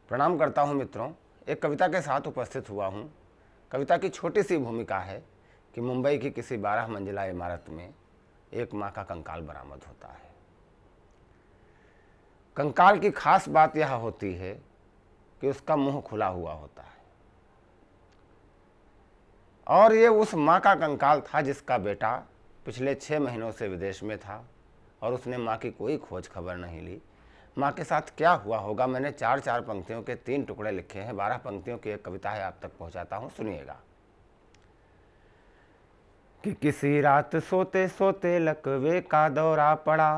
प्रणाम करता हूँ मित्रों। एक कविता के साथ उपस्थित हुआ हूँ। कविता की छोटी सी भूमिका है कि मुंबई की किसी 12 मंजिला इमारत में एक माँ का कंकाल बरामद होता है। कंकाल की खास बात यह होती है कि उसका मुंह खुला हुआ होता है और ये उस माँ का कंकाल था जिसका बेटा पिछले 6 महीनों से विदेश में था और उसने माँ की कोई खोज खबर नहीं ली। माँ के साथ क्या हुआ होगा, मैंने 4-4 पंक्तियों के 3 टुकड़े लिखे हैं। 12 पंक्तियों की एक कविता है, आप तक पहुंचाता हूं, सुनिएगा। कि किसी रात सोते सोते लकवे का दौरा पड़ा,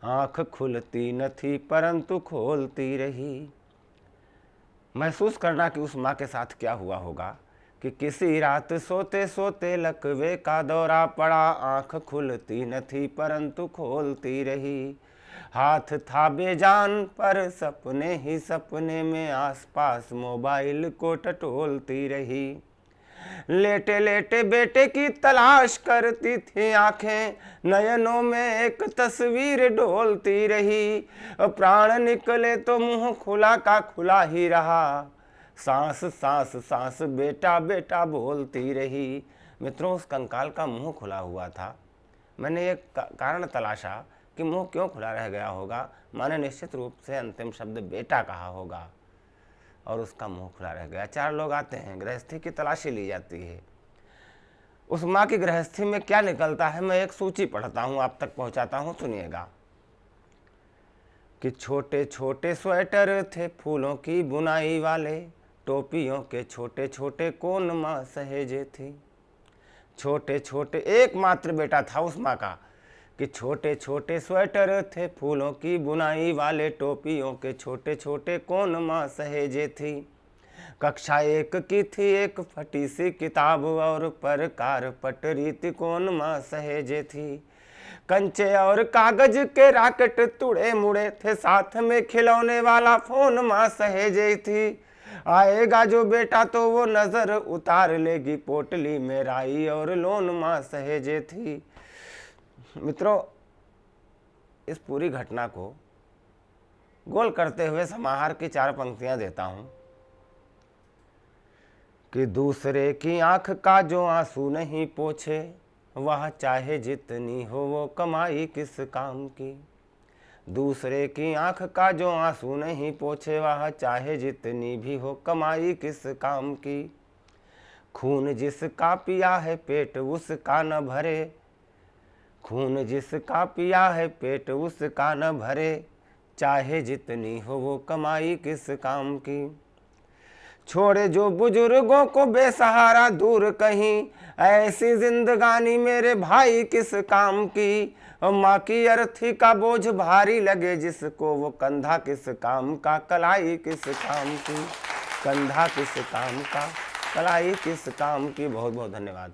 आंख खुलती न थी परंतु खोलती रही। महसूस करना कि उस माँ के साथ क्या हुआ होगा कि किसी रात सोते सोते लकवे का दौरा पड़ा, आंख खुलती न थी परंतु खोलती रही। हाथ था बेजान पर सपने ही सपने में आसपास मोबाइल को टटोलती रही। लेटे लेटे बेटे की तलाश करती थी आंखें, नयनों में एक तस्वीर डोलती रही। प्राण निकले तो मुंह खुला का खुला ही रहा, सांस सांस सांस बेटा बेटा बोलती रही। मित्रों, उस कंकाल का मुंह खुला हुआ था। मैंने एक कारण तलाशा कि मुंह क्यों खुला रह गया होगा। माने निश्चित रूप से अंतिम शब्द बेटा कहा होगा और उसका मुंह खुला रह गया। 4 लोग आते हैं, गृहस्थी की तलाशी ली जाती है। उस माँ की गृहस्थी में क्या निकलता है, मैं एक सूची पढ़ता हूँ, आप तक पहुँचाता हूँ, सुनिएगा। कि छोटे छोटे स्वेटर थे फूलों की बुनाई वाले, टोपियों के छोटे छोटे कोन माँ सहेजे थी। छोटे छोटे, एकमात्र बेटा था उस माँ का, कि छोटे छोटे स्वेटर थे फूलों की बुनाई वाले, टोपियों के छोटे छोटे कोन माँ सहेजे थी। कक्षा 1 की थी एक फटी सी किताब और परकार पटरी तिकोन माँ सहेजे थी। कंचे और कागज के राकेट तुड़े मुड़े थे, साथ में खिलौने वाला फोन माँ सहेजे थी। आएगा जो बेटा तो वो नजर उतार लेगी, पोटली में राई और लोन माँ सहेजे थी। मित्रों, इस पूरी घटना को गोल करते हुए समाहार की 4 पंक्तियां देता हूं। कि दूसरे की आंख का जो आंसू नहीं पोछे, वह चाहे जितनी हो वो कमाई किस काम की। दूसरे की आंख का जो आंसू नहीं पोछे, वह चाहे जितनी भी हो कमाई किस काम की। खून जिसका पिया है पेट उसका न भरे, खून जिसका पिया है पेट उसका न भरे, चाहे जितनी हो वो कमाई किस काम की। छोड़े जो बुजुर्गों को बेसहारा दूर कहीं, ऐसी जिंदगानी मेरे भाई किस काम की। माँ की अर्थी का बोझ भारी लगे जिसको, वो कंधा किस काम का, कलाई किस काम की। कंधा किस काम का, कलाई किस काम की। बहुत बहुत धन्यवाद।